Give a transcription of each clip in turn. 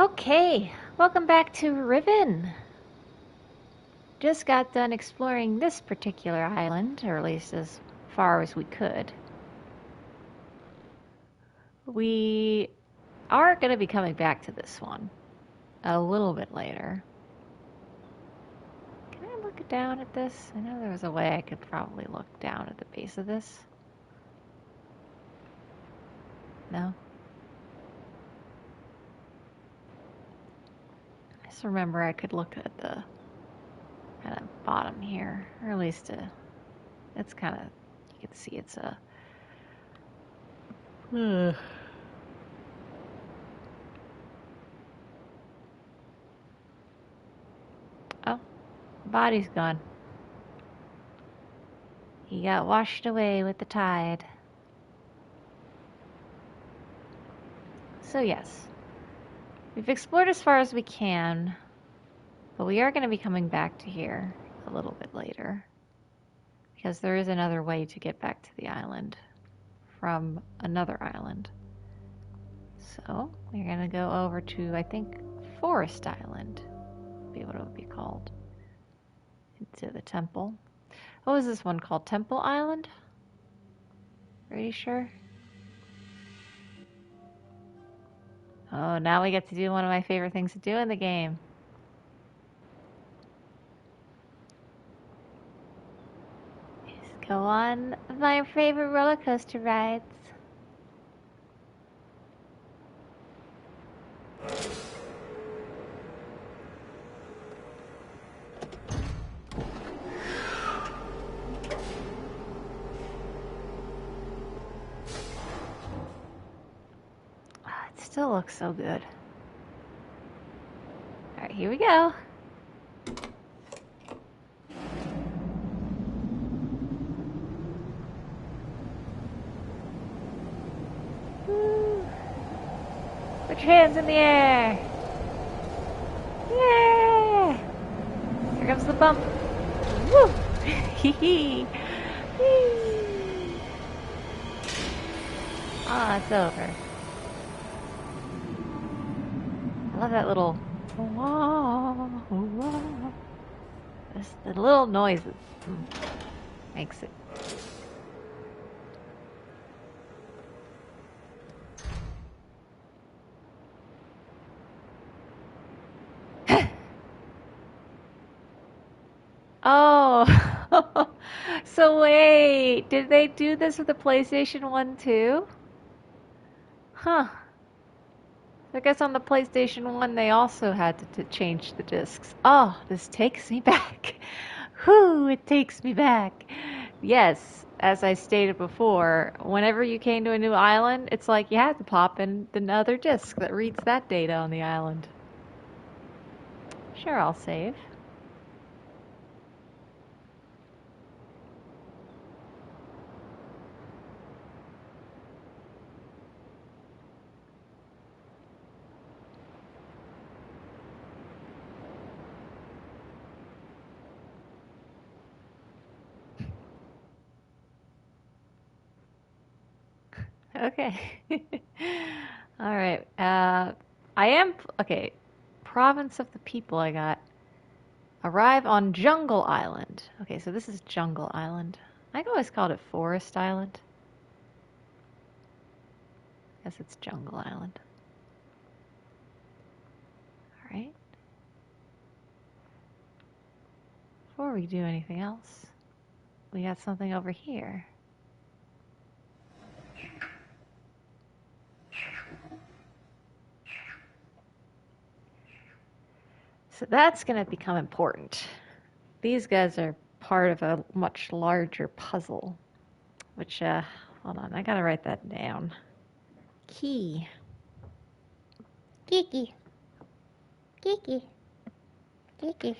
Okay, welcome back to Riven. Just got done exploring this particular island, or at least as far as we could. We are going to be coming back to this one a little bit later. Can I look down at this? I know there was a way I could probably look down at the base of this. No? I just remember I could look at the kind of bottom here, or at least it's kind of, you can see it's a oh, body's gone. He got washed away with the tide. So yes, we've explored as far as we can, but we are going to be coming back to here a little bit later, because there is another way to get back to the island from another island. So we're going to go over to, I think, Forest Island, be what it would be called, into the temple. What was this one called? Temple Island? Pretty sure. Oh, now we get to do one of my favorite things to do in the game. Just go on my favorite roller coaster rides. It still looks so good. Alright, here we go. Woo. Put your hands in the air. Yeah! Here comes the bump. Woo! Hee hee. Ah, it's over. I love that little the little noises makes it. Oh, so wait, did they do this with the PlayStation 1 too? Huh. I guess on the PlayStation 1 they also had to change the discs. Oh, this takes me back. Whew, it takes me back. Yes, as I stated before, whenever you came to a new island, it's like you had to pop in another disc that reads that data on the island. Sure, I'll save. Okay. All right. I am okay. Province of the people I got. Arrive on Jungle Island. Okay, so this is Jungle Island. I always called it Forest Island. Guess it's Jungle Island. All right. Before we do anything else, we got something over here. So that's going to become important. These guys are part of a much larger puzzle, which, hold on, I gotta write that down. Key. Kiki. Kiki. Kiki.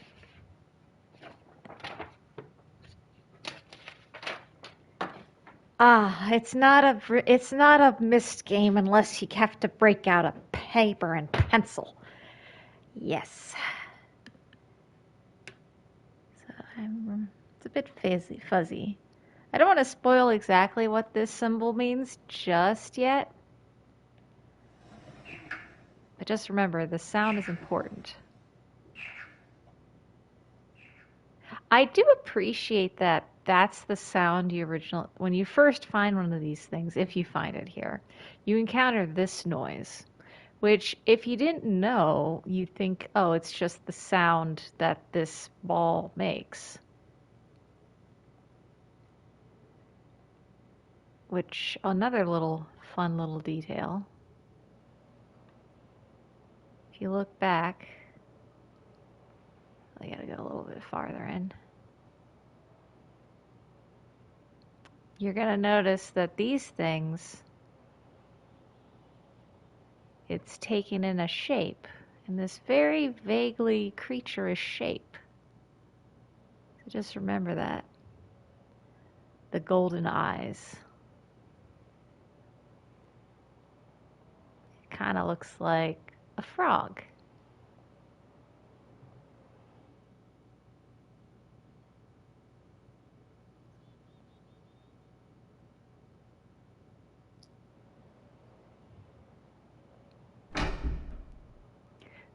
Ah, it's not a mist game unless you have to break out a paper and pencil. Yes. So it's a bit fuzzy. I don't want to spoil exactly what this symbol means just yet. But just remember, the sound is important. I do appreciate that that's the sound you when you first find one of these things, if you find it here, you encounter this noise, which if you didn't know, you'd think, oh, it's just the sound that this ball makes. Which, another fun little detail. If you look back, I gotta go a little bit farther in. You're gonna notice that these things, it's taken in a shape, in this very vaguely creatureish shape. So just remember that. The golden eyes. It kind of looks like a frog.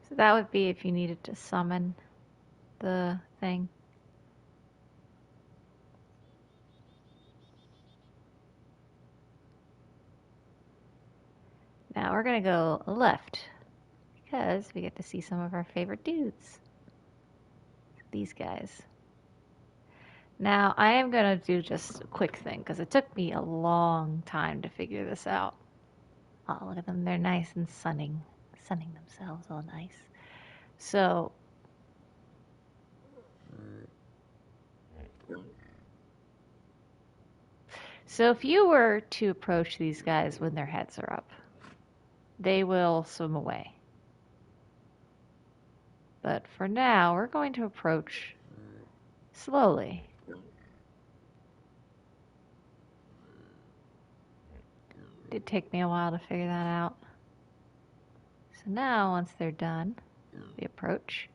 So that would be if you needed to summon the thing. Now we're going to go left because we get to see some of our favorite dudes. These guys. Now I am going to do just a quick thing because it took me a long time to figure this out. Oh, look at them. They're nice and sunning themselves all nice. So if you were to approach these guys when their heads are up, they will swim away. But for now, we're going to approach slowly. It did take me a while to figure that out. So now, once they're done, we approach.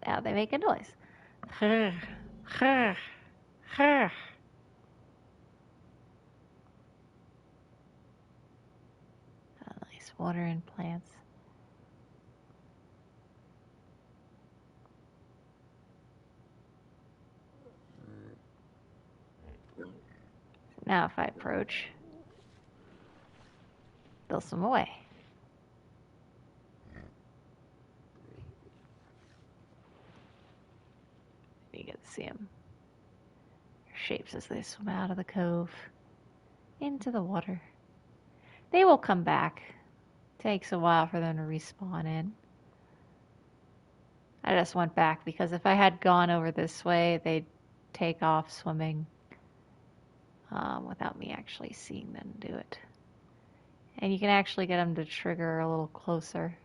Now they make a noise. Nice water and plants. Now if I approach, they'll swim away. You get to see them. Their shapes as they swim out of the cove into the water. They will come back. Takes a while for them to respawn in. I just went back because if I had gone over this way, they'd take off swimming without me actually seeing them do it. And you can actually get them to trigger a little closer,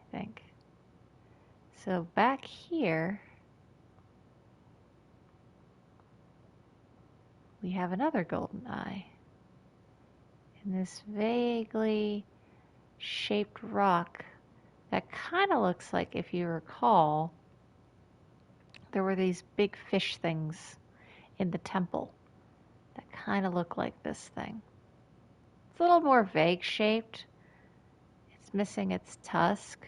I think. So back here, we have another golden eye. And this vaguely shaped rock that kind of looks like, if you recall, there were these big fish things in the temple that kind of look like this thing. It's a little more vague shaped. It's missing its tusk,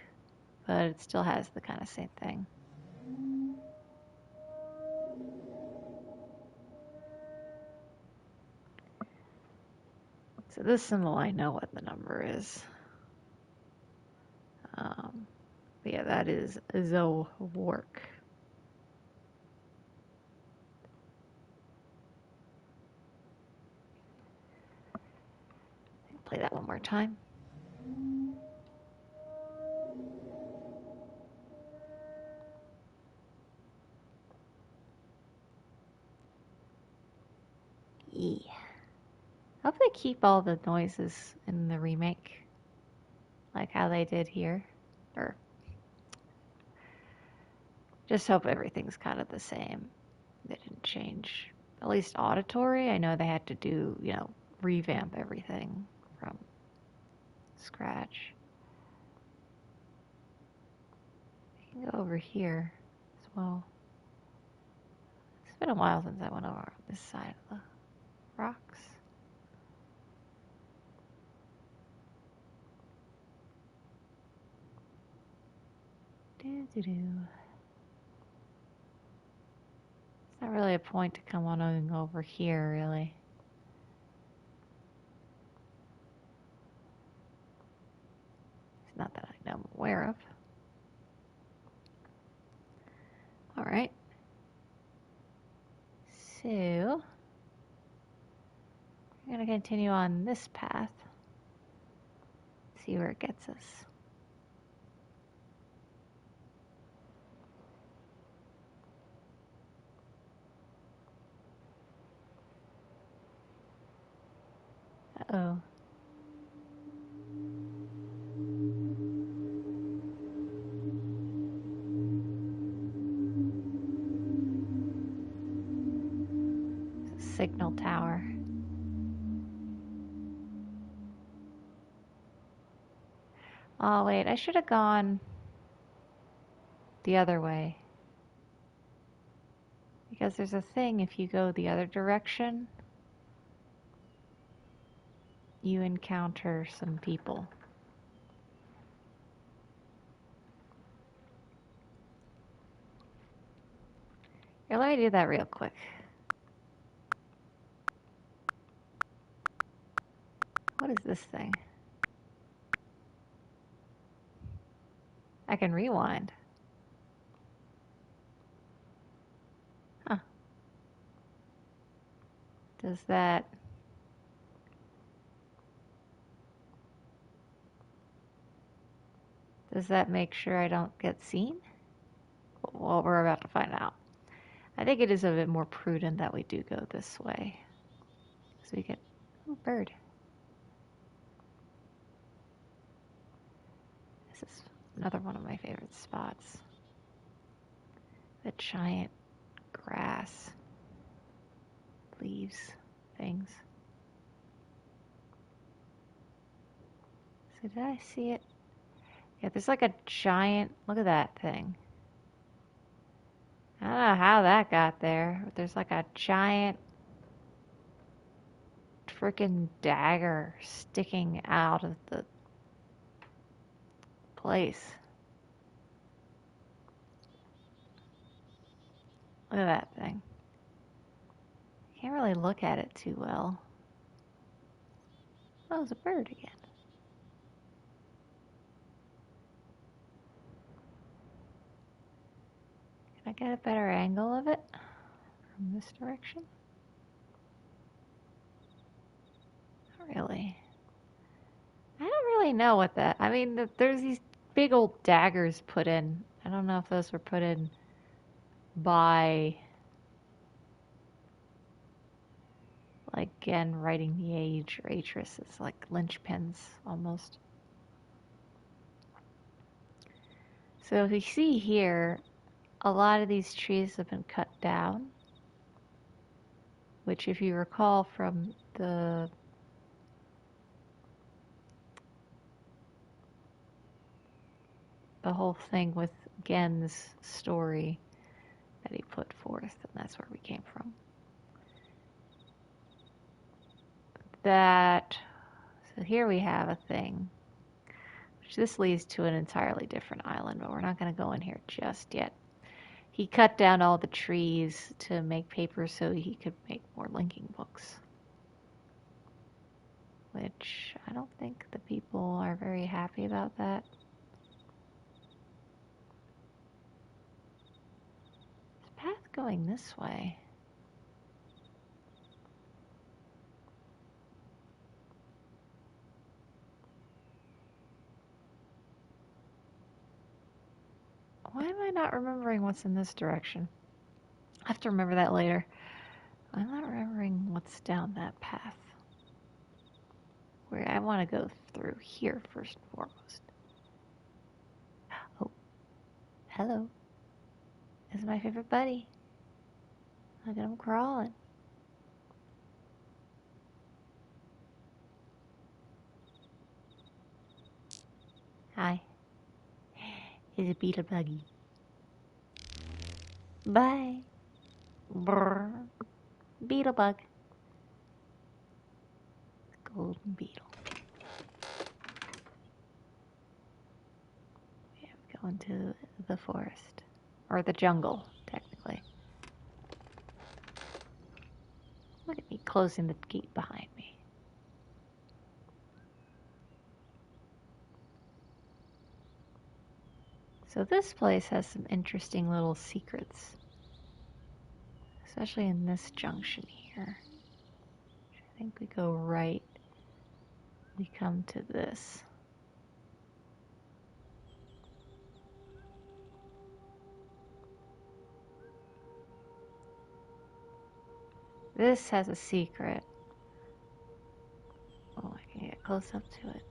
but it still has the kind of same thing. So this symbol, I know what the number is. But yeah, that is Zowork. Play that one more time. Yeah. I hope they keep all the noises in the remake, like how they did here. Or just hope everything's kind of the same. They didn't change. At least auditory, I know they had to do, revamp everything from scratch. You can go over here. Well, it's been a while since I went over on this side of the rocks. It's not really a point to come on over here, really. It's not that I know I'm aware of. All right. So, we're going to continue on this path. See where it gets us. Uh-oh. Signal tower. Oh, wait, I should have gone the other way. Because there's a thing, if you go the other direction, you encounter some people. Here, let me do that real quick. What is this thing? I can rewind. Huh. Does that... Does that make sure I don't get seen? Well, we're about to find out. I think it is a bit more prudent that we do go this way. So we get... Oh, bird. This is another one of my favorite spots. The giant grass. Leaves. Things. So did I see it? Yeah, there's like a giant... Look at that thing. I don't know how that got there, but there's like a giant freaking dagger sticking out of the place. Look at that thing. Can't really look at it too well. Oh, it's a bird again. Can I get a better angle of it from this direction? Not really. I don't really know what that... I mean, there's these big old daggers put in. I don't know if those were put in by... Like, again, writing the age or address. It's like linchpins, almost. So if you see here, a lot of these trees have been cut down, which if you recall from the whole thing with Gen's story that he put forth, and that's where we came from. So here we have a thing, which this leads to an entirely different island, but we're not going to go in here just yet. He cut down all the trees to make paper so he could make more linking books. Which I don't think the people are very happy about that. Is the path going this way? Why am I not remembering what's in this direction? I have to remember that later. I'm not remembering what's down that path. Where I want to go through here first and foremost. Oh, hello. This is my favorite buddy. Look at him crawling. Hi. He's a beetle buggy. Bye. Brr. Beetle bug. Golden beetle. Yeah, we go into the forest. Or the jungle, technically. Look at me closing the gate behind me. So this place has some interesting little secrets. Especially in this junction here. I think we go right. We come to this. This has a secret. Oh, I can get close up to it.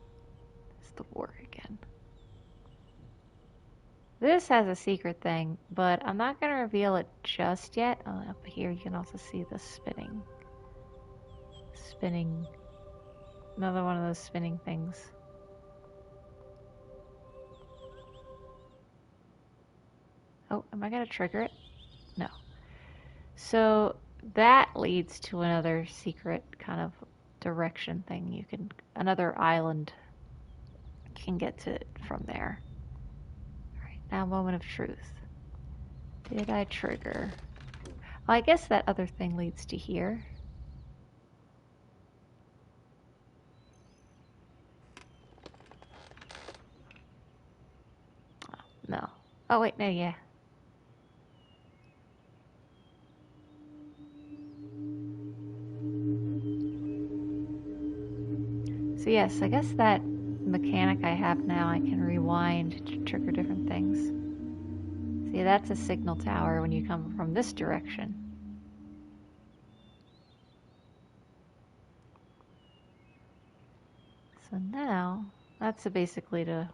It's the war again. This has a secret thing, but I'm not going to reveal it just yet. Up here you can also see the spinning. Another one of those spinning things. Oh, am I going to trigger it? No. So that leads to another secret kind of direction thing. Another island can get to it from there. Alright, now moment of truth. Did I trigger? Well, I guess that other thing leads to here. Oh, no. Oh wait, no, yeah. So yes, I guess that mechanic I have now, I can rewind to trigger different things. See, that's a signal tower when you come from this direction. So now, that's basically to...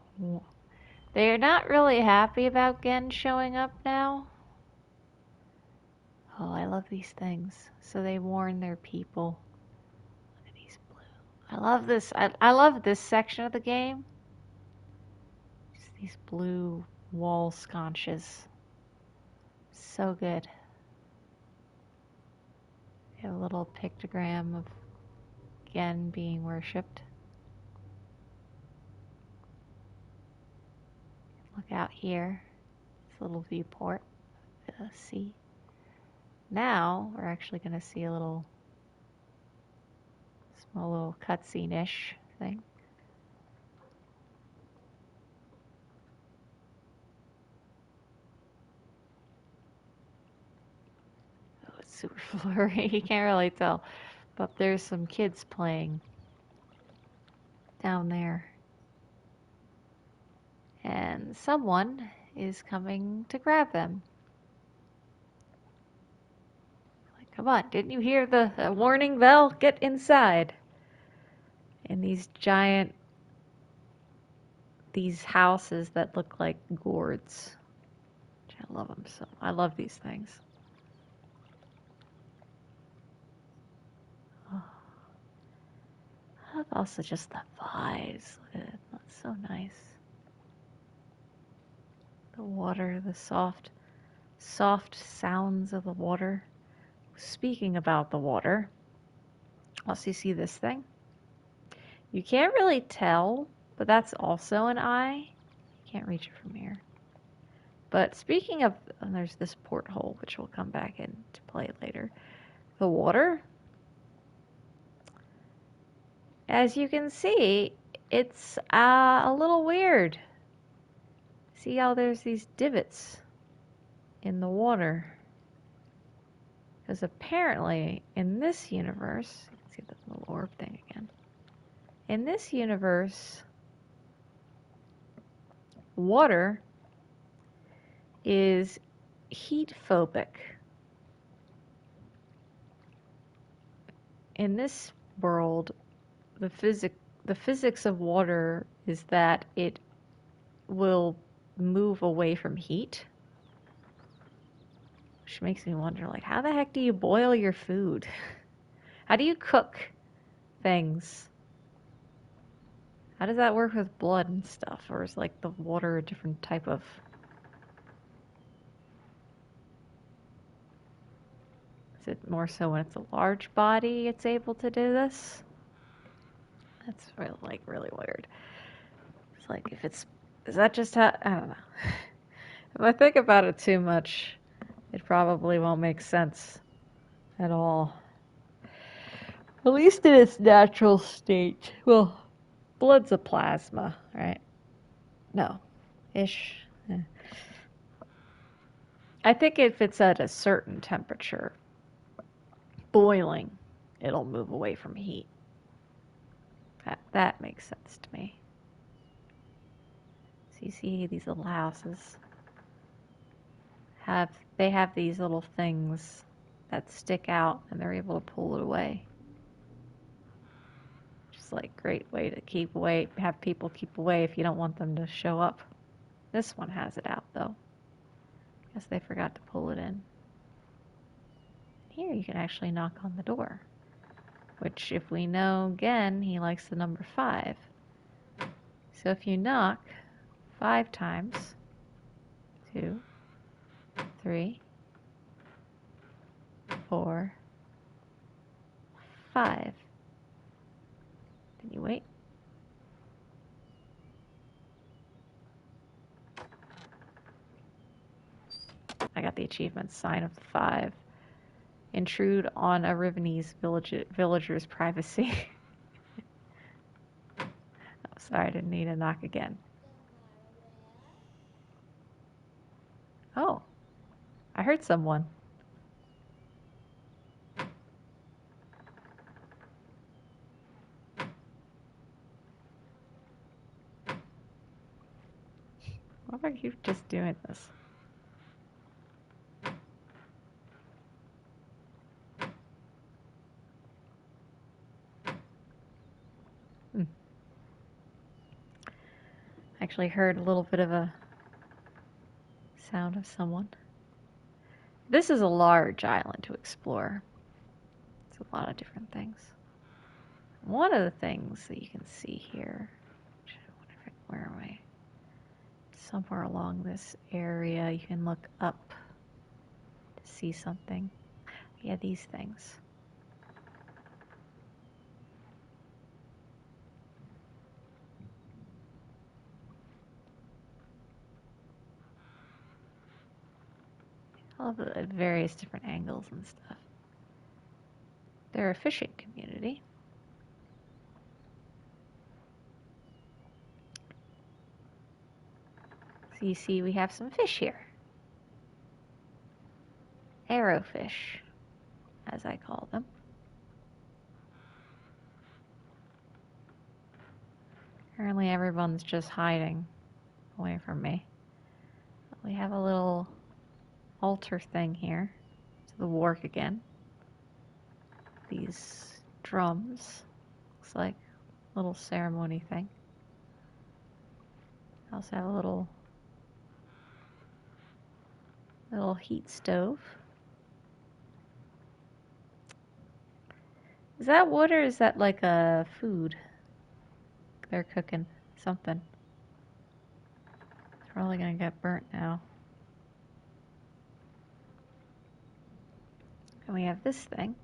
They're not really happy about Gen showing up now. Oh, I love these things. So they warn their people. Look at these blue. I love this. I love this section of the game. Just these blue wall sconces. So good. We have a little pictogram of Gen being worshipped. Look out here. This little viewport. The sea. Now we're actually going to see a little small little cutscene-ish thing. Oh, it's super blurry. You can't really tell. But there's some kids playing down there. And someone is coming to grab them. Like, come on, didn't you hear the warning bell? Get inside. And these houses that look like gourds. I love them so. I love these things. Oh. I love also just the vibes. Look at it. That's so nice. The water, the soft sounds of the water. Speaking about the water, also you see this thing? You can't really tell, but that's also an eye. You can't reach it from here. But speaking of, there's this porthole, which will come back into play later. The water, as you can see, it's a little weird. See how there's these divots in the water? Because apparently, in this universe, you can see the little orb thing again. In this universe, water is heat phobic. In this world, the physics of water is that it will move away from heat, which makes me wonder, like, how the heck do you boil your food? How do you cook things? How does that work with blood and stuff? Or is like the water a different type of... Is it more so when it's a large body it's able to do this? That's really weird. It's like if it's, is that just how, I don't know. If I think about it too much, it probably won't make sense at all. At least in its natural state. Well, blood's a plasma, right? No. Ish. Eh. I think if it's at a certain temperature, boiling, it'll move away from heat. That makes sense to me. So you see these little houses they have these little things that stick out and they're able to pull it away. Just like great way to keep away, have people keep away if you don't want them to show up. This one has it out though. Guess they forgot to pull it in. Here you can actually knock on the door, which if we know again, he likes the number 5. So if you knock 5 times, 2, 3, 4, 5. Then you wait. I got the achievement, Sign of the 5. Intrude on a Rivenese villager's privacy. Oh, sorry, I didn't need to knock again. Oh, I heard someone. Why are you just doing this? Actually heard a little bit of a sound of someone. This is a large island to explore. It's a lot of different things. One of the things that you can see here, where am I? Somewhere along this area, you can look up to see something. Yeah, these things. All of the various different angles and stuff. They're a fishing community. So you see we have some fish here. Arrowfish, as I call them. Apparently everyone's just hiding away from me. We have a little altar thing here to the wharf again. These drums. Looks like a little ceremony thing. I also have a little heat stove. Is that wood or is that like a food? They're cooking something. It's probably gonna get burnt now. And we have this thing.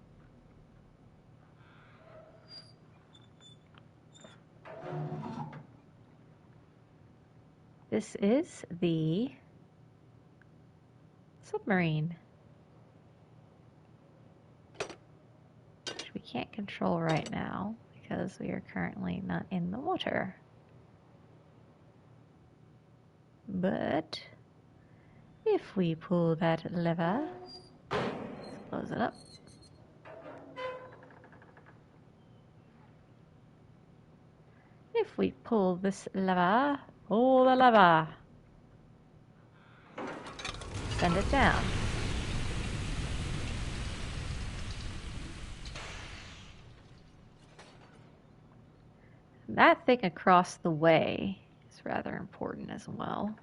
This is the submarine, which we can't control right now because we are currently not in the water. But if we pull that lever, let's close it up. If we pull this lever, pull the lever, send it down. That thing across the way is rather important as well.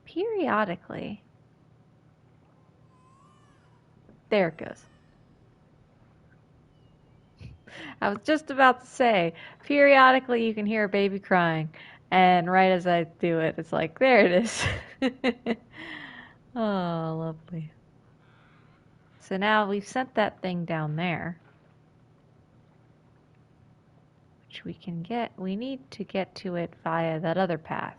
Periodically, there it goes. I was just about to say, periodically you can hear a baby crying, and right as I do it, it's like, there it is. Oh, lovely. So now we've sent that thing down there, which we can get. We need to get to it via that other path.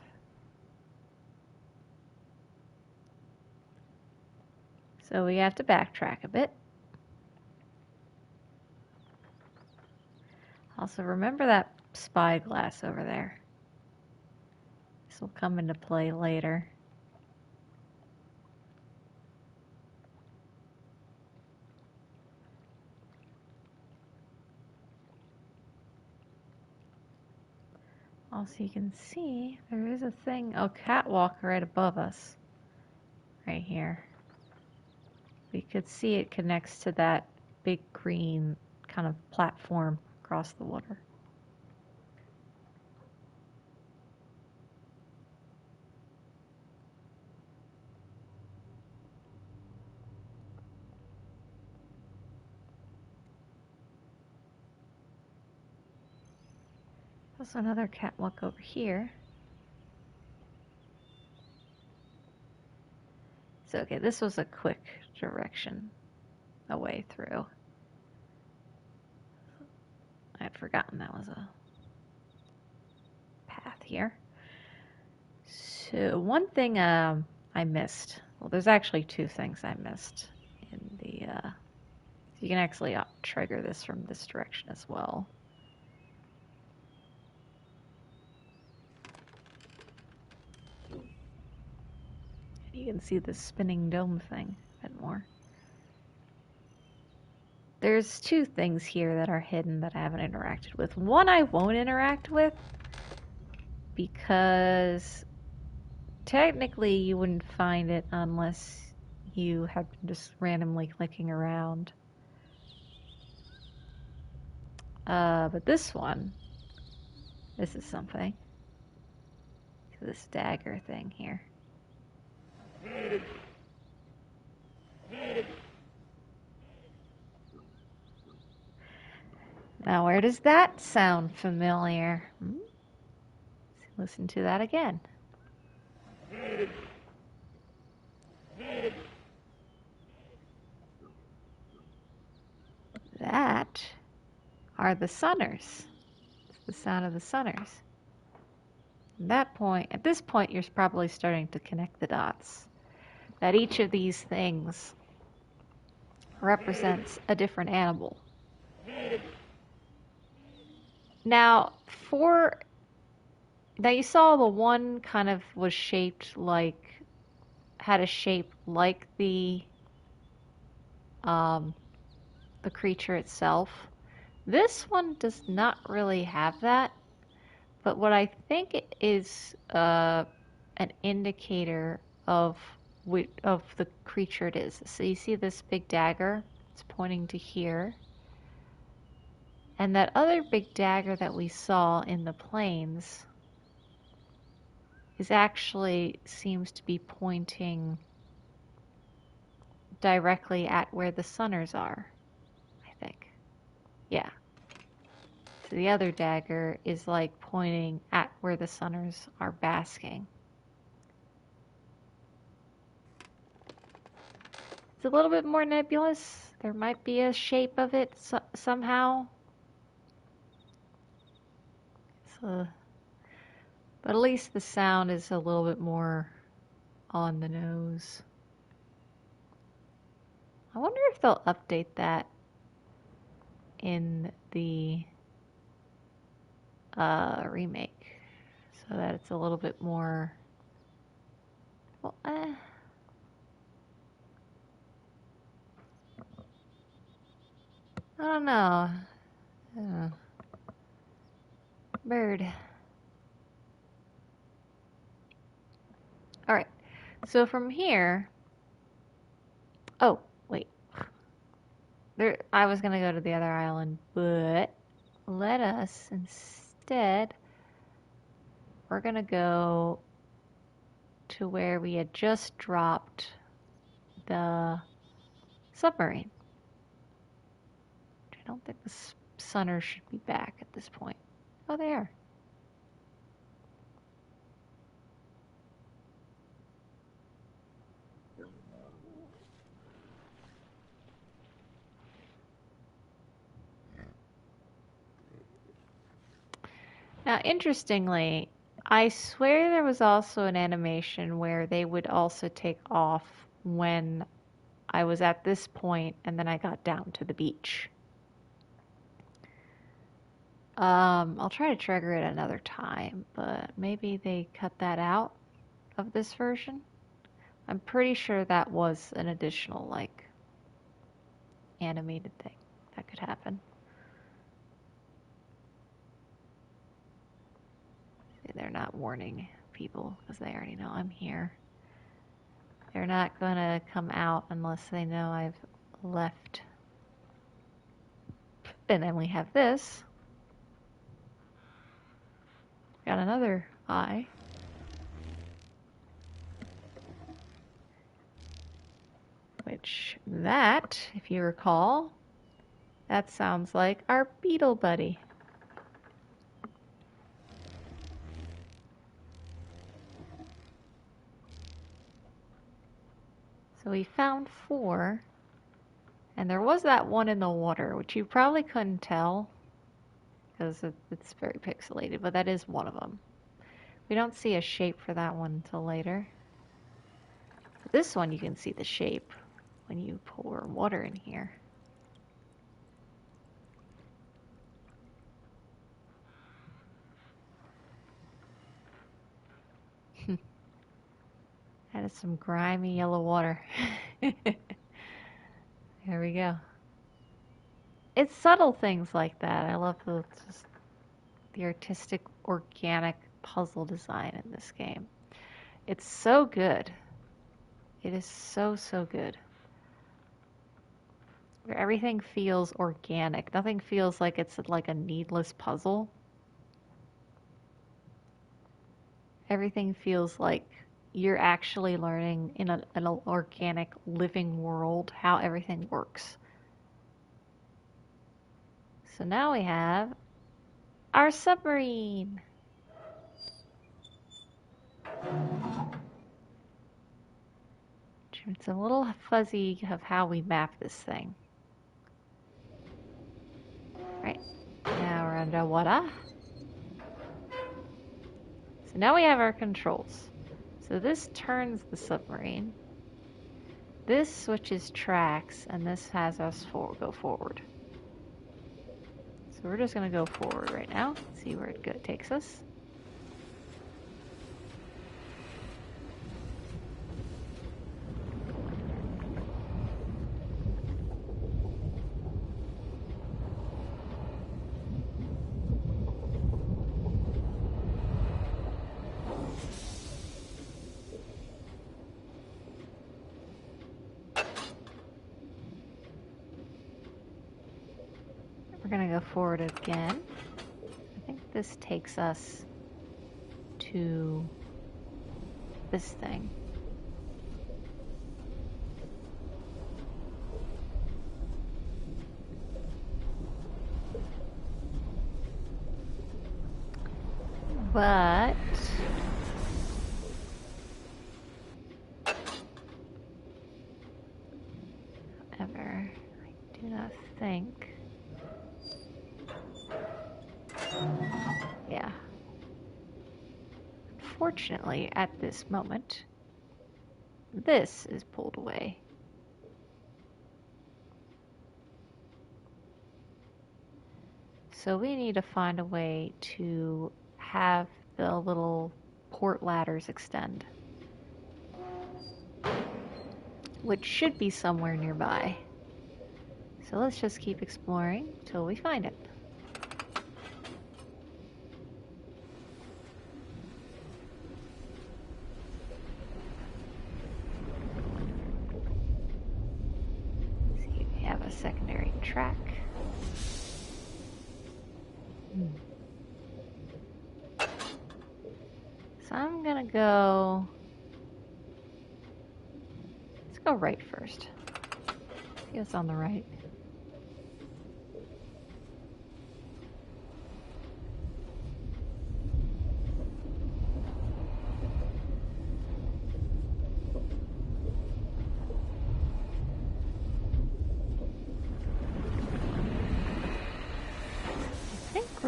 So we have to backtrack a bit. Also, remember that spyglass over there. This will come into play later. Also, you can see there is a thing, a catwalk right above us. Right here. We could see it connects to that big green kind of platform across the water. Also another catwalk over here. So okay, this was a quick direction away through. I had forgotten that was a path here. So one thing I missed. Well, there's actually two things I missed in the. You can actually trigger this from this direction as well. You can see the spinning dome thing a bit more. There's two things here that are hidden that I haven't interacted with. One I won't interact with because technically you wouldn't find it unless you have been just randomly clicking around. But this one, this is something. This dagger thing here. Now, where does that sound familiar? Listen to that again. That are the Sunners. It's the sound of the Sunners. At this point, you're probably starting to connect the dots. That each of these things represents a different animal. Now, you saw the one kind of was shaped like, had a shape like the creature itself. This one does not really have that, but what I think it is an indicator of the creature it is. So you see this big dagger? It's pointing to here. And that other big dagger that we saw in the plains actually seems to be pointing directly at where the Sunners are, I think. Yeah. So the other dagger is like pointing at where the Sunners are basking. It's a little bit more nebulous. There might be a shape of it somehow. But at least the sound is a little bit more on the nose. I wonder if they'll update that in the remake so that it's a little bit more. Well, I don't know. Bird. All right. So from here. Oh, wait. I was gonna go to the other island, but let us instead. We're gonna go to where we had just dropped the submarine. I don't think Sunners should be back at this point. Oh, they are. Now, interestingly, I swear there was also an animation where they would also take off when I was at this point and then I got down to the beach. I'll try to trigger it another time, but maybe they cut that out of this version. I'm pretty sure that was an additional, like, animated thing that could happen. See, they're not warning people because they already know I'm here. They're not gonna come out unless they know I've left. And then we have this. Got another eye. Which, that, if you recall, that sounds like our beetle buddy. So we found 4. And there was that one in the water, which you probably couldn't tell because it's very pixelated, but that is one of them. We don't see a shape for that one until later. But this one you can see the shape when you pour water in here. That is some grimy yellow water. There we go. It's subtle things like that. I love the artistic, organic puzzle design in this game. It's so good. It is so, so good. Where everything feels organic. Nothing feels like it's like a needless puzzle. Everything feels like you're actually learning in an organic, living world how everything works. So now we have our submarine. It's a little fuzzy of how we map this thing. Right, now we're underwater. So now we have our controls. So this turns the submarine. This switches tracks, and this has us go forward. So we're just going to go forward right now, see where it takes us. We're going to go forward again. I think this takes us to this thing. But however, I do not think. Yeah. Unfortunately, at this moment, this is pulled away. So we need to find a way to have the little port ladders extend, which should be somewhere nearby. So let's just keep exploring till we find it. See, we have a secondary track. So I'm gonna go. Let's go right first. See what's on the right.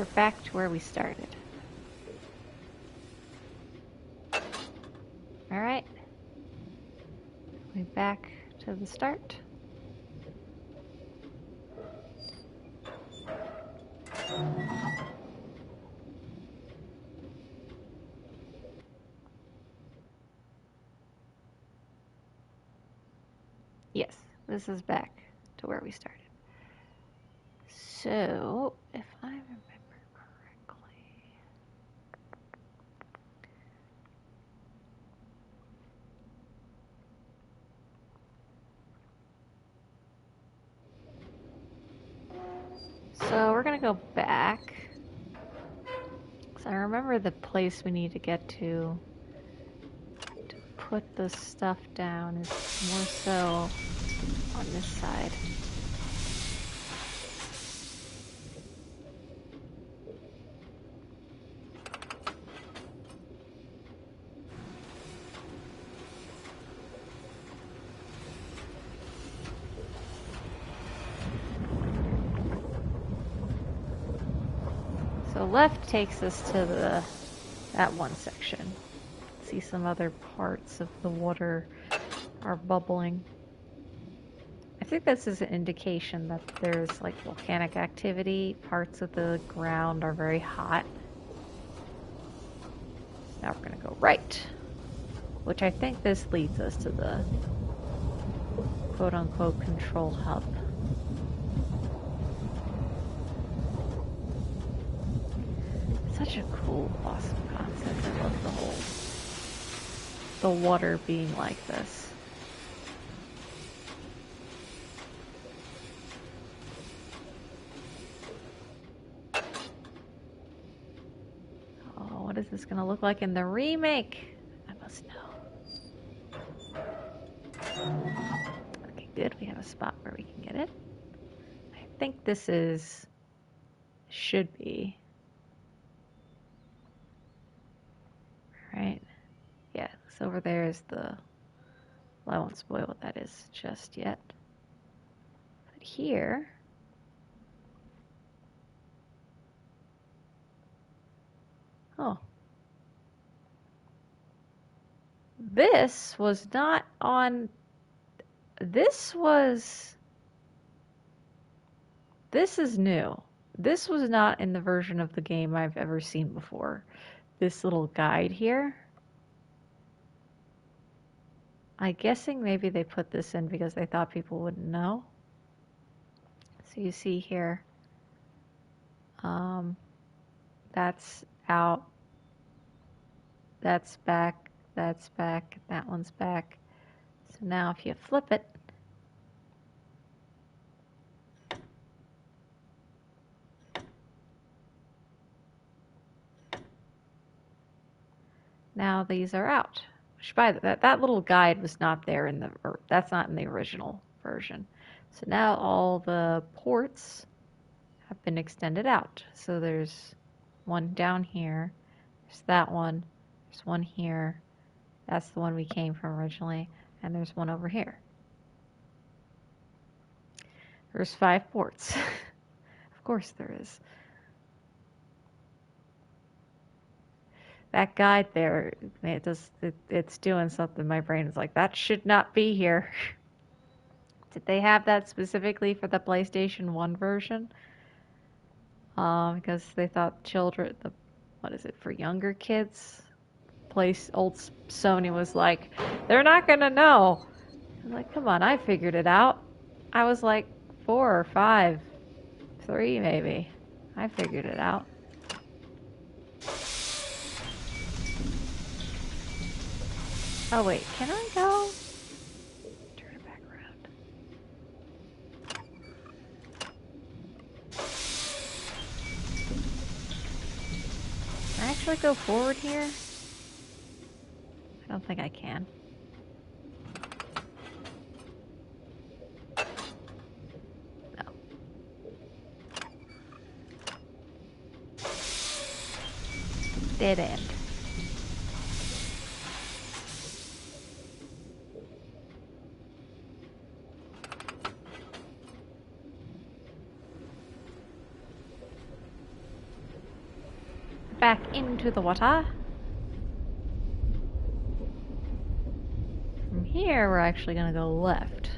we're back to where we started. Alright. We're back to the start. Yes, this is back to where we started. So, if I remember correctly... So, we're gonna go back. Because I remember the place we need to get to put the stuff down is more so on this side. So left takes us to that one section. See some other parts of the water are bubbling. I think this is an indication that there's like volcanic activity. Parts of the ground are very hot. Now we're gonna go right, which I think this leads us to the quote-unquote control hub. Such a cool, awesome concept. I love the water being like this. Oh, what is this gonna look like in the remake? I must know. Okay, good. We have a spot where we can get it. I think this should be. Right? Yeah, so over there is well, I won't spoil what that is just yet. But here, oh, this was not on, this is new. This was not in the version of the game I've ever seen before. This little guide here. I'm guessing maybe they put this in because they thought people wouldn't know. So you see here, that's out, that's back, that one's back. So now if you flip it, now these are out. Which by that little guide was not there in that's not in the original version. So now all the ports have been extended out. So there's one down here, there's that one, there's one here, that's the one we came from originally, and there's one over here. There's 5 ports. Of course there is. That guide there, it's doing something. My brain is like, that should not be here. Did they have that specifically for the PlayStation 1 version? Because they thought children, what is it, for younger kids? Old Sony was like, they're not gonna know. I'm like, come on, I figured it out. I was like 4 or 5, 3 maybe. I figured it out. Oh wait, can I go? Turn it back around. Can I actually go forward here? I don't think I can. No. Dead end. back into the water. From here, we're actually going to go left.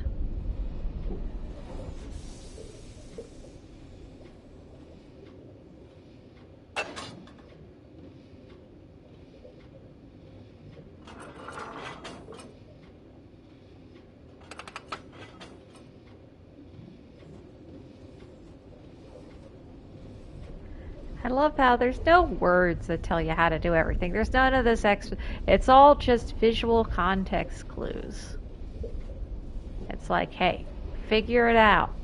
I love how there's no words that tell you how to do everything. There's none of this extra. It's all just visual context clues. It's like, hey, figure it out.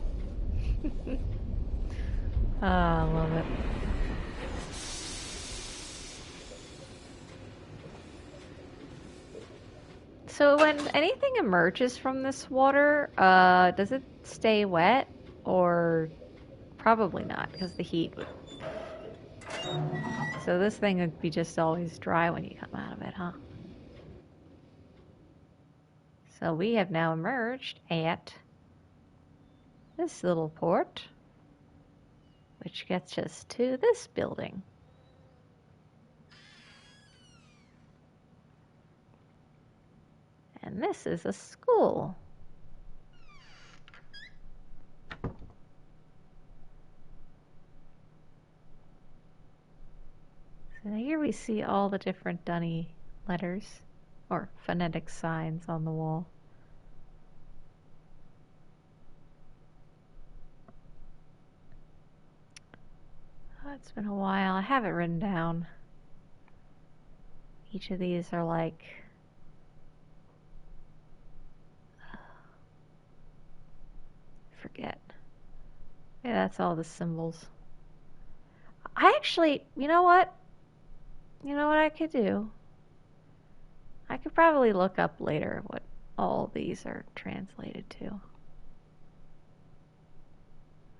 Oh, I love it. So when anything emerges from this water, does it stay wet? Or probably not, because the heat would. So this thing would be just always dry when you come out of it, huh? So we have now emerged at this little port, which gets us to this building. And this is a school. So here we see all the different Dunny letters, or phonetic signs on the wall. Oh, it's been a while. I have it written down. Each of these are like forget. Yeah, that's all the symbols. I actually, you know what? You know what I could do? I could probably look up later what all these are translated to.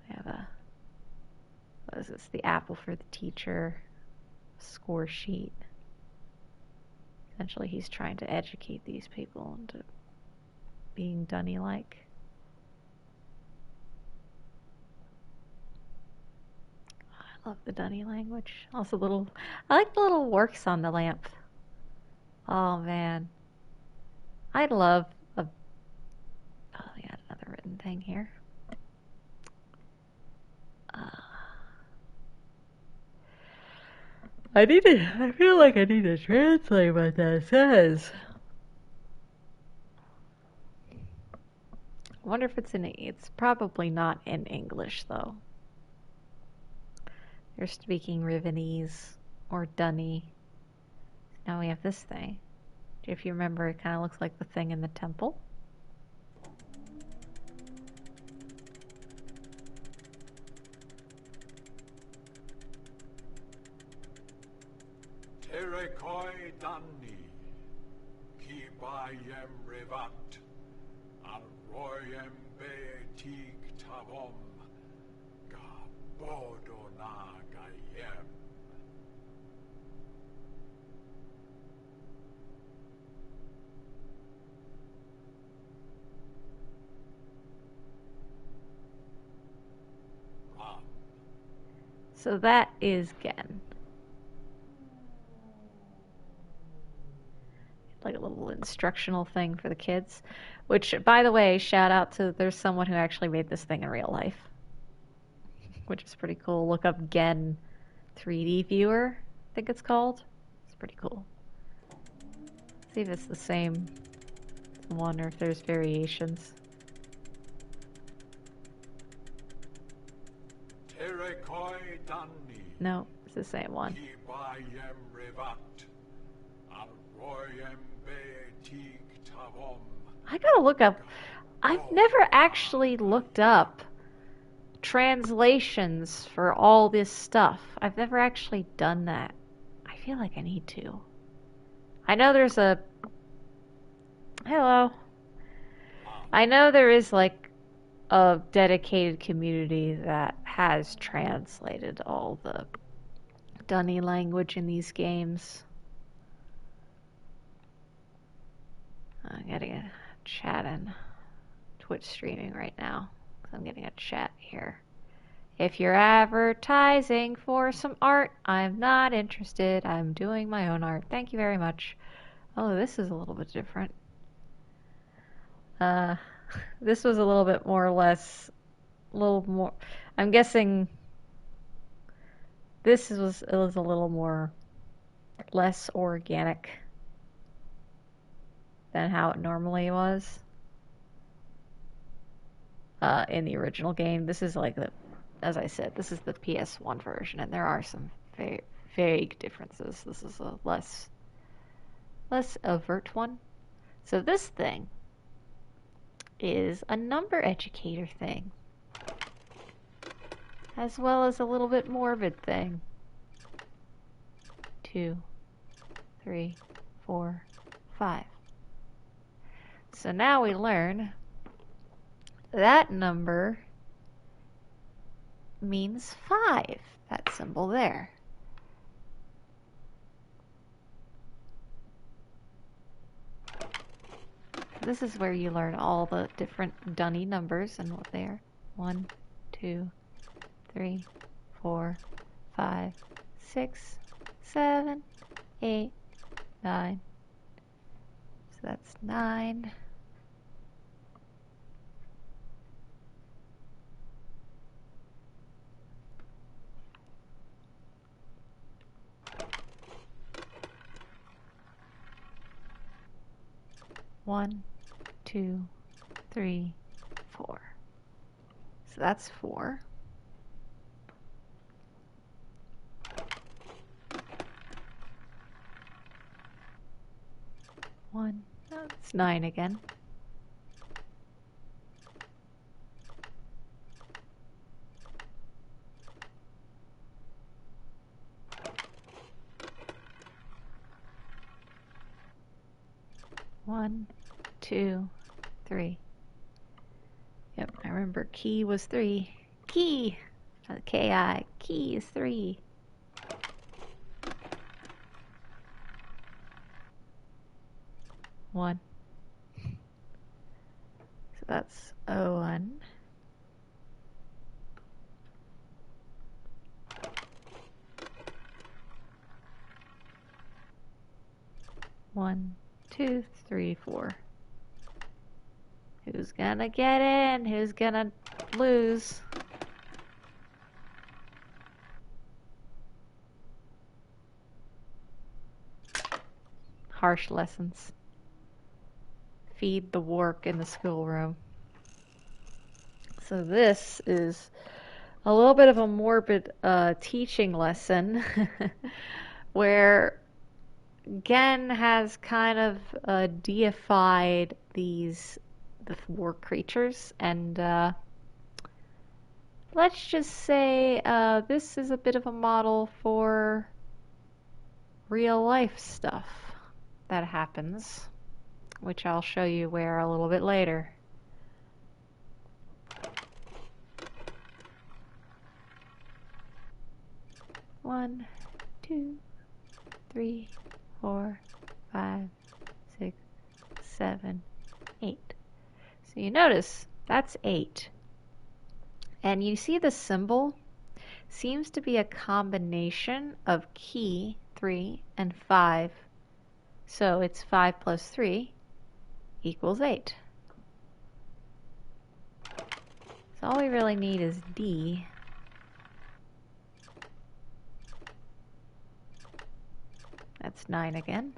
I have a, what is this? The apple for the teacher, score sheet. Essentially, he's trying to educate these people into being Dunny-like. I love the Dunny language. Also, I like the little works on the lamp. Oh man, I'd love a. Oh yeah, another written thing here. I feel like I need to translate what that says. I wonder if it's probably not in English though. They're speaking Rivenese or Dunny. Now we have this thing. If you remember, it kind of looks like the thing in the temple. Terekoi Danni, ki bayem revat, arroyem betik tavom, gabodona gayem. Ram. So that is Gen. Like a little instructional thing for the kids. Which, by the way, shout out to there's someone who actually made this thing in real life. Which is pretty cool. Look up Gen 3D Viewer, I think it's called. It's pretty cool. See if it's the same one or if there's variations. Terekoi Danni. No, it's the same one. Ki bayem revat, arroyem betik tavom. I gotta look up. I've never actually looked up translations for all this stuff. I've never actually done that. I feel like I need to. I know there's a. Hello. I know there is like a dedicated community that has translated all the Dunny language in these games. I'm getting a chat in Twitch streaming right now. I'm getting a chat here If you're advertising for some art, I'm not interested. I'm doing my own art. Thank you very much. Oh, this is a little bit different. Uh, this was a little bit more or less, a little more. I'm guessing this was it was a little more less organic than how it normally was in the original game. This is like the, as I said, this is the PS1 version, and there are some vague differences. This is a less overt one. So this thing is a number educator thing, as well as a little bit morbid thing. 2, 3, 4, 5. So now we learn that number means 5, that symbol there. This is where you learn all the different dunny numbers and what they are. 1, 2, 3, 4, 5, 6, 7, 8, 9. So that's 9. One, 2, 3, 4. So that's 4. One. Oh, it's 9 again. One, 2, 3. Yep, I remember key was 3. Key! K-I. Key is 3. 1. So that's 1. 1, 2, 3, 4. Who's gonna get in? Who's gonna lose? Harsh lessons. Feed the work in the schoolroom. So this is a little bit of a morbid teaching lesson where Gen has kind of deified the 4 creatures, and let's just say this is a bit of a model for real life stuff that happens, which I'll show you where a little bit later. One, 2, 3, 4, 5, 6, 7, 8. So you notice that's 8. And you see the symbol seems to be a combination of key 3 and 5. So it's 5 plus 3 equals 8. So all we really need is D. That's 9 again.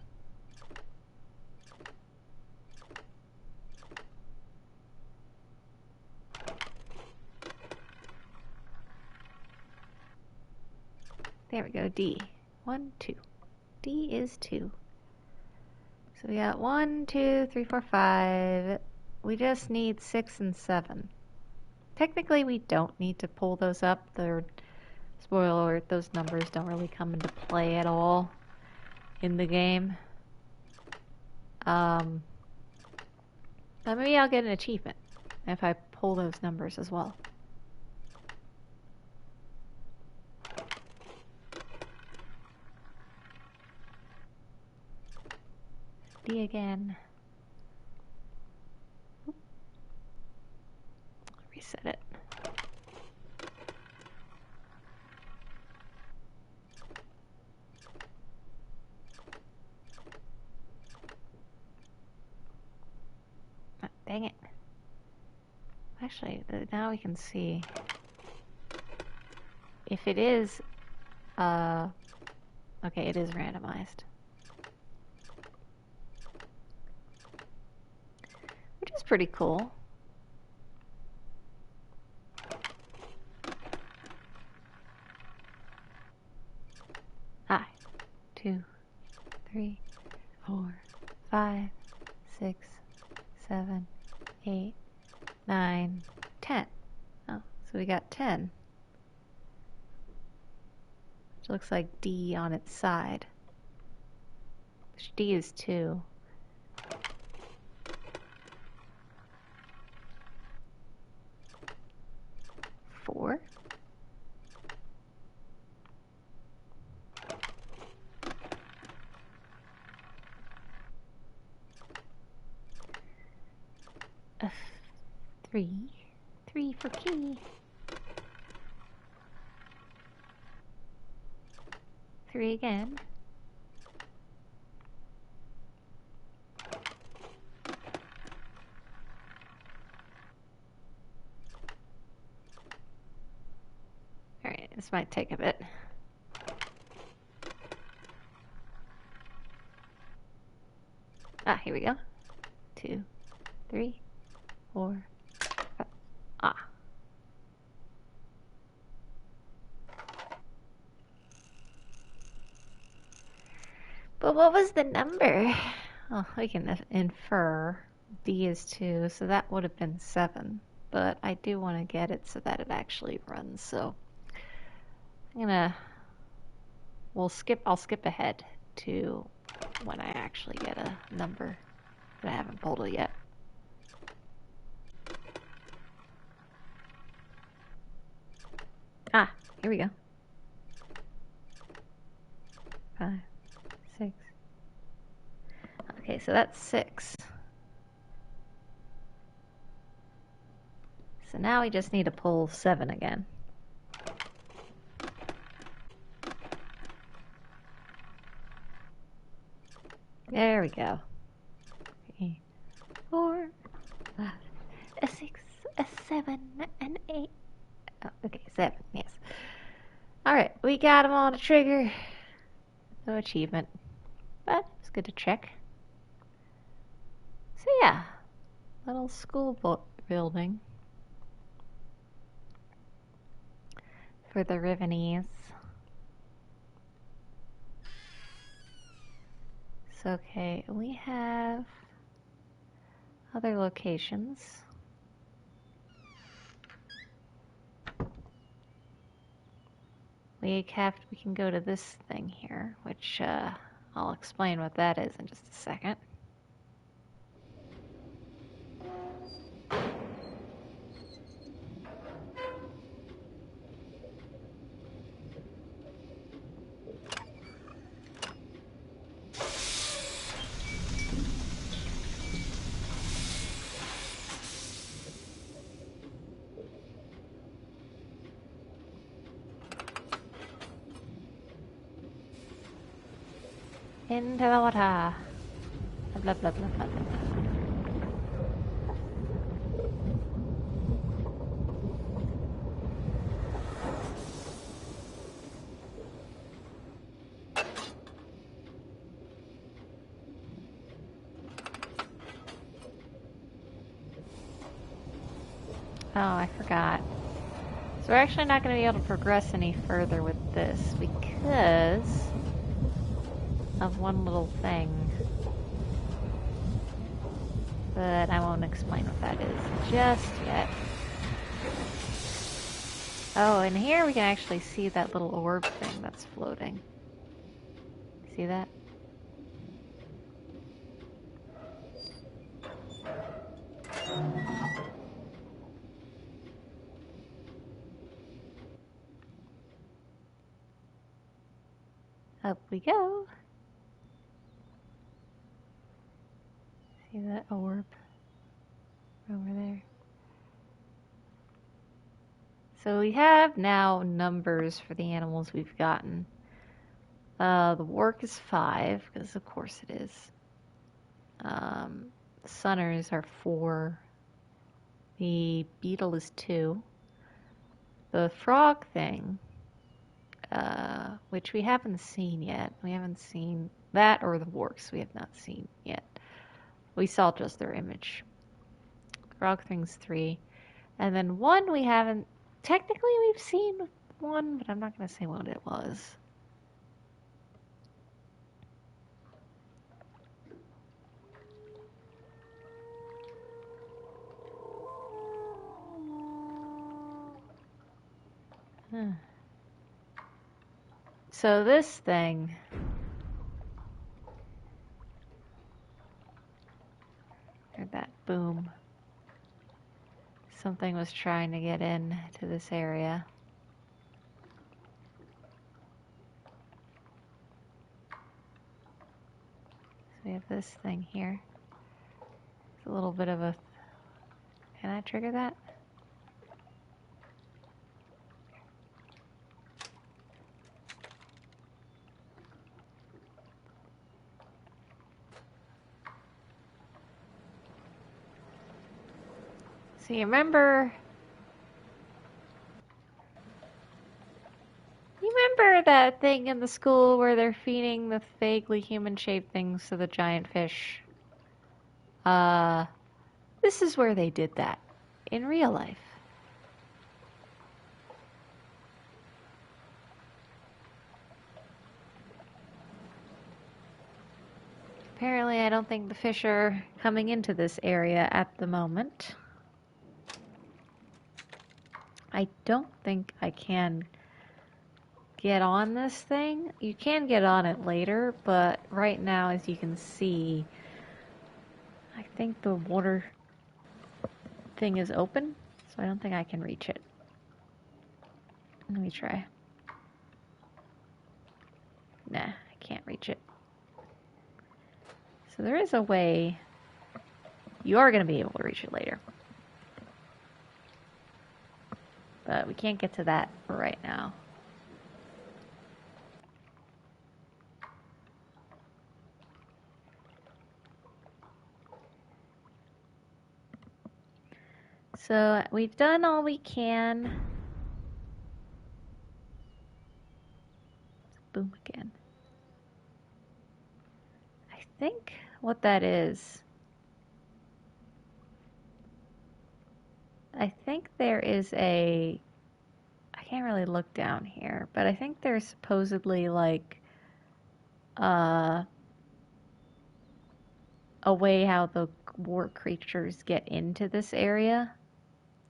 There we go, D. 1, 2. D is 2. So we got 1, 2, 3, 4, 5. We just need 6 and 7. Technically, we don't need to pull those up. They're, spoiler alert, those numbers don't really come into play at all in the game. But maybe I'll get an achievement if I pull those numbers as well. D again. Reset it. Actually, now we can see. If it is, okay, it is randomized. Which is pretty cool. Ah, 2, 3, 4, 5, 6, 7, 8, 9, 10. Oh, so we got 10. Which looks like D on its side. Which D is 2. Four. A 3. 3 for key. 3 again. Alright, this might take a bit. Ah, here we go. 2, 3, 4, 5. Ah. But what was the number? Well, we can infer B is 2, so that would have been 7. But I do want to get it so that it actually runs, so I'm gonna... I'll skip ahead to when I actually get a number, but I haven't pulled it yet. Ah, here we go. 5, 6. Okay, so that's 6. So now we just need to pull 7 again. There we go. 3, 4, 5, a 6, a 7, an 8. Oh, okay, 7, yes. Alright, we got them on the trigger. No achievement. But it's good to check. So yeah, little school building for the Rivenese. So okay, we have other locations. We can go to this thing here, which I'll explain what that is in just a second. Into the water. Blah, blah, blah, blah, blah, blah. Oh, I forgot. So we're actually not going to be able to progress any further with this because of one little thing. But I won't explain what that is just yet. Oh, and here we can actually see that little orb thing that's floating. See that? Up we go. See that orb over there? So we have now numbers for the animals we've gotten. The work is 5, because of course it is. Sunners are 4. The beetle is 2. The frog thing, which we haven't seen yet. We haven't seen that or the wargs we have not seen yet. We saw just their image. Frog thing's 3. And then 1 we haven't... Technically we've seen 1, but I'm not going to say what it was. So this thing... Heard that boom. Something was trying to get in to this area. So we have this thing here. It's a little bit of a... Can I trigger that? So you remember that thing in the school where they're feeding the vaguely human-shaped things to the giant fish? This is where they did that in real life. Apparently, I don't think the fish are coming into this area at the moment. I don't think I can get on this thing. You can get on it later, but right now, as you can see, I think the water thing is open, so I don't think I can reach it. Let me try. Nah, I can't reach it. So there is a way you are going to be able to reach it later. But we can't get to that right now. So we've done all we can. Boom again. I think what that is, I think there is I can't really look down here, but I think there's supposedly like a way how the war creatures get into this area.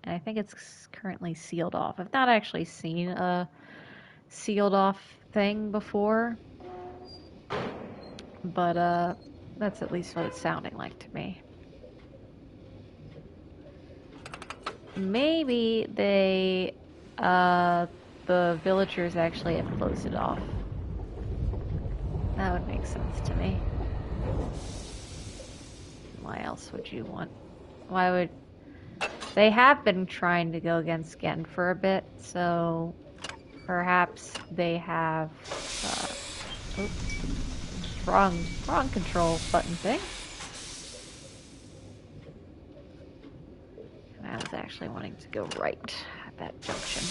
And I think it's currently sealed off. I've not actually seen a sealed off thing before, but that's at least what it's sounding like to me. Maybe the villagers actually have closed it off. That would make sense to me. Why else would you want? Why would... They have been trying to go against Gen for a bit, so perhaps they have... oops. Wrong control button thing. And I was actually wanting to go right at that junction.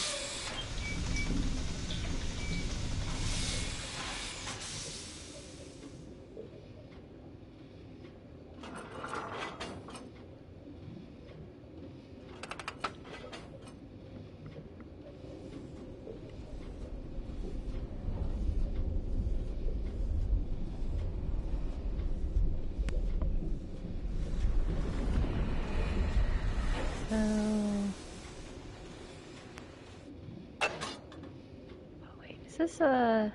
Is this a...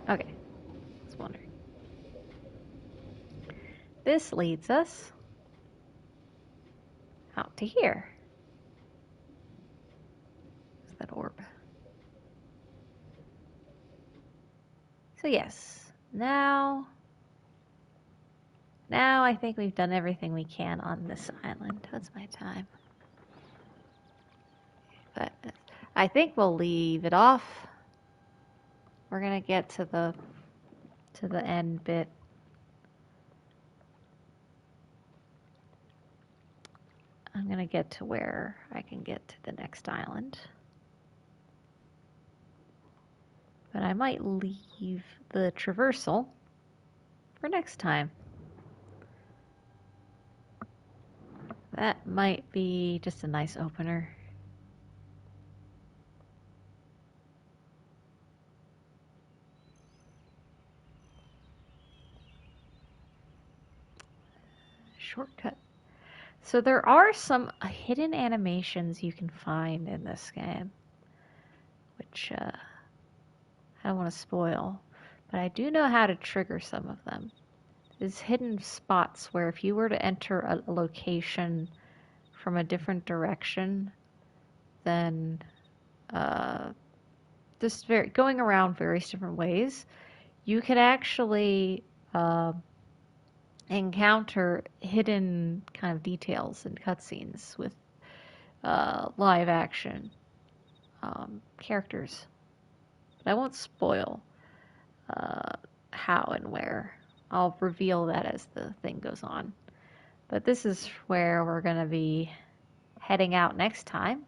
Okay. I was wondering. This leads us out to here. What's that orb? So yes, now I think we've done everything we can on this island. What's my time? But I think we'll leave it off. We're gonna get to the to the end bit. I'm going to get to where I can get to the next island. But I might leave the traversal for next time. That might be just a nice opener. Shortcut. So there are some hidden animations you can find in this game, which I don't want to spoil, but I do know how to trigger some of them. There's hidden spots where if you were to enter a location from a different direction, then just going around various different ways, you could actually encounter hidden kind of details and cutscenes with live action characters. But I won't spoil how and where. I'll reveal that as the thing goes on. But this is where we're going to be heading out next time.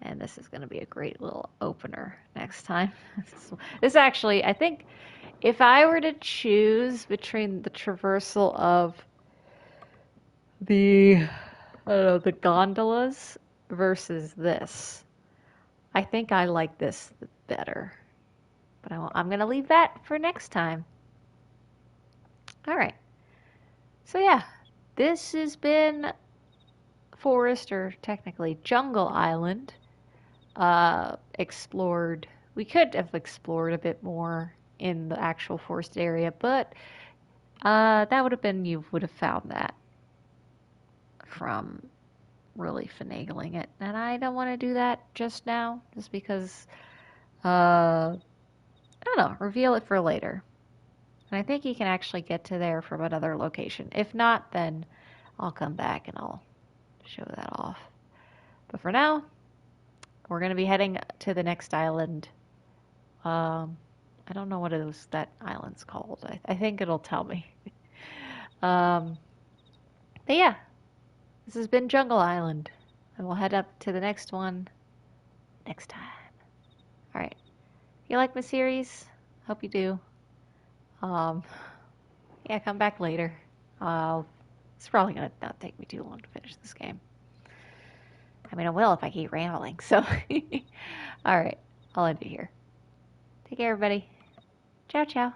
And this is going to be a great little opener next time. This actually, I think, if I were to choose between the traversal of the, I don't know, the gondolas versus this, I think I like this better. But I'm going to leave that for next time. All right. So yeah, this has been Forest, or technically Jungle Island. Explored. We could have explored a bit more in the actual forest area, but that would have been, you would have found that from really finagling it. And I don't want to do that just now, just because, I don't know, reveal it for later. And I think you can actually get to there from another location. If not, then I'll come back and I'll show that off. But for now, we're going to be heading to the next island. I don't know what that island's called. I think it'll tell me. But yeah, this has been Jungle Island. And we'll head up to the next one next time. Alright. If you like my series, hope you do. Yeah, come back later. It's probably going to not take me too long to finish this game. I mean, I will if I keep rambling. So, alright. I'll end it here. Take care, everybody. Ciao, ciao.